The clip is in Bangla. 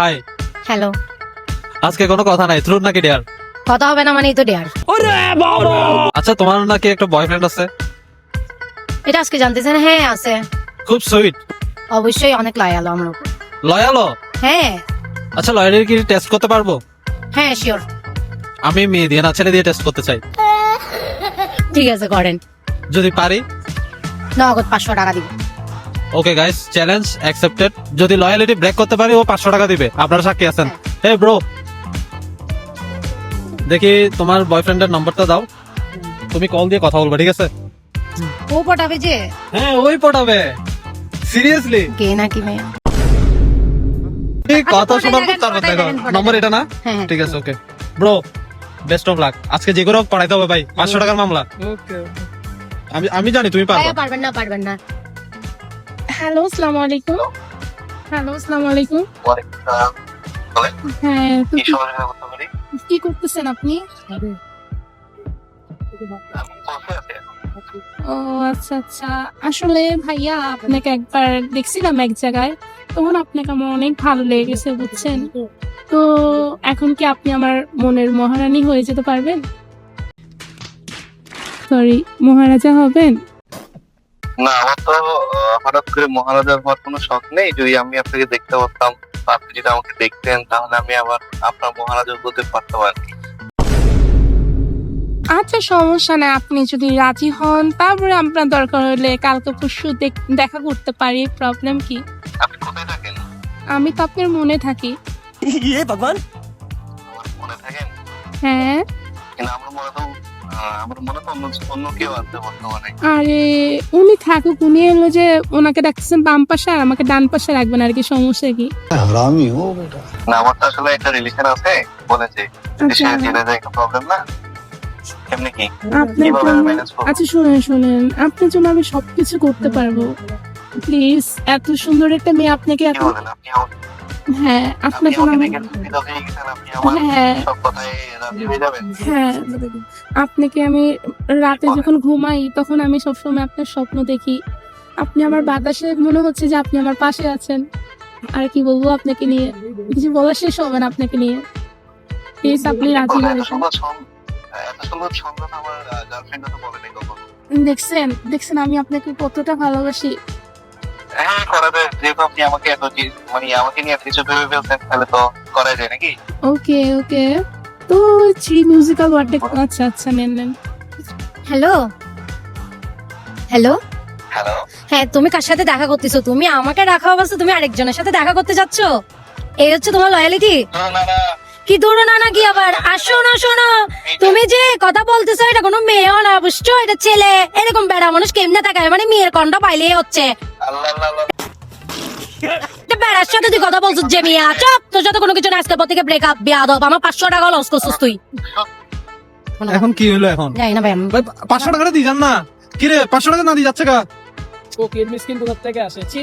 হাই। হ্যালো। আজকে কোনো কথা নাই, ট্রুথ নাকি ডেয়ার? কথা হবে না মানেই তো ডেয়ার। আচ্ছা, তোমার নাকি একটা বয়ফ্রেন্ড আছে? এটা আজকে জানতেছেন? হ্যাঁ আছে, খুব সুইট, অবশ্যই অনেক লয়াল আমার উপর। লয়ালও? হ্যাঁ আচ্ছা, লয়ালের কি টেস্ট করতে পারবো? হ্যাঁ শিওর। আমি মেয়ে দিয়ে না ছেলে দিয়ে টেস্ট করতে চাই। ঠিক আছে করেন। যদি পারি নগদ 500 টাকা দিব। Okay guys, challenge accepted. যদি লয়ালিটি ব্রেক করতে পারি ও 500 টাকা দিবে। আপনারা সাক্ষী আছেন? হে ব্রো, দেখি তোমার বয়ফ্রেন্ডের নাম্বারটা দাও, তুমি কল দিয়ে কথা বলবে, ঠিক আছে? ও পটাবে যে? হ্যাঁ, ওই পটাবে। সিরিয়াসলি? কে নাকি মেয়ে? কথা শোনার পর তারপর দেখো। নম্বর এটা না? হ্যাঁ ঠিক আছে, okay bro, best of luck. আজকে যে করে হোক পড়াইতে হবে ভাই, 500 টাকার মামলা। আমি জানি তুমি পারবে। পারবেন না পারবেন না। হ্যালো, আসসালামু আলাইকুম। হ্যালো, আসসালামু আলাইকুম। হ্যাঁ, তো কি করতেছেন আপনি? ও আচ্ছা আচ্ছা, আসলে ভাইয়া আপনাকে একবার দেখছিলাম এক জায়গায়, তখন আপনাকে আমার অনেক ভালো লেগেছে বুঝছেন। তো এখন কি আপনি আমার মনের মহারানী হয়ে যেতে পারবেন? সরি, মহারাজা হবেন? না, আমার তো হঠাৎ করে মহারাজার হওয়ার কোনো শখ নেই। যদি আমি আপনাকে দেখতে পারতাম, আপনি যদি আমাকে দেখতেন, তাহলে আমি আবার আপনার মহারাজা হতে পারতাম আর কি। আচ্ছা সমস্যা নাই, আপনি যদি রাজি হন তারপরে আপনার দরকার হলে কালকে পরশু দেখা করতে পারি, প্রবলেম কি? আপনি কোথায় থাকেন? আমি তো আপনার মনে থাকি। আমার মনে থাকেন? হ্যাঁ। কিন্তু আমার মনে তো অন্য কেউ আছে বর্তমানে। আরে উনি থাকুক, উনি হলো যে ওনাকে ডাকতেছেন বাম পাশে আর আমাকে ডান পাশে রাখবেন আর কি, সমস্যা কি? না, আমার তো আসলে একটা রিলেশন আছে, বলেছে যদি সে জেনে যায় একটা প্রবলেম না। কেমনে কি আপনার কিভাবে জন্য- ম্যানেজ করব? আচ্ছা শুনেন, আপনার জন্য আমি সবকিছু করতে পারবো। প্লিজ, এত সুন্দর একটা মেয়ে আপনাকে কি এত, বলেন আপনি? হ্যাঁ আপনি আপনার জন্য আমাকে আমি, দেখে ফিদা হয়ে গেছেন, আপনি আমার হ্যাঁ সব কথায় রাজি হয়ে যাবেন। হ্যাঁ, আপনাকে আমি রাতে যখন ঘুমাই তখন আমি সবসময় আপনার স্বপ্ন দেখি। আপনি আমার বাতাসে মনে হচ্ছে যে আপনি আমার পাশে আছেন। আর কি বলবো আপনাকে নিয়ে, কিছু বলা শেষ হবে না আপনাকে নিয়ে। প্লিজ আপনি রাজি এত হয়ে সুন্দর সন্ধান আমার গার্লফ্রেন্ড তো বলেনি কখনো। দেখছেন আমি আপনাকে কতটা ভালোবাসি। হ্যাঁ, করা যায়। যেহেতু আপনি আমাকে মানে আমাকে নিয়ে এত কিছু ভেবে ফেলছেন, তাহলে তো করা যায় নাকি? ওকে তো মিউজিক্যাল ওয়ার্ডে, আচ্ছা নেন। Hello hello. হ্যালো, হ্যাঁ তুমি কার সাথে দেখা করতেছো? তুমি আমাকে রাখা অবস্থা তুমি আরেকজনের সাথে দেখা করতে যাচ্ছ? এই হচ্ছে তোমার লয়ালিটি? না কি দূর না কি আবার? আর শোনো, তুমি যে কথা বলতেছো এটা কোনো মেয়েও না, বুঝছো? এটা ছেলে। এরকম বেড়া মানুষ কেমনে তাকায়? মানে মেয়ের কণ্ঠ পাইলেই হচ্ছে। আল্লাহ এটা বেড়ার সাথে তুই কথা বলছিস যে মিয়া চপ, তোর সাথে কোনো কিছু না, আজকের পর থেকে ব্রেকআপ। বিয়াদব, আমার 500 টাকা লস করছিস তুই। এখন কি হলো এখন? যাই না ভাই আমি। ভাই 500 টাকাটা দিয়ে যান না। কি রে, 500 টাকা না দিয়ে যাচ্ছে কা? কোকির মিসকিন কোথা থেকে আসে? ছি।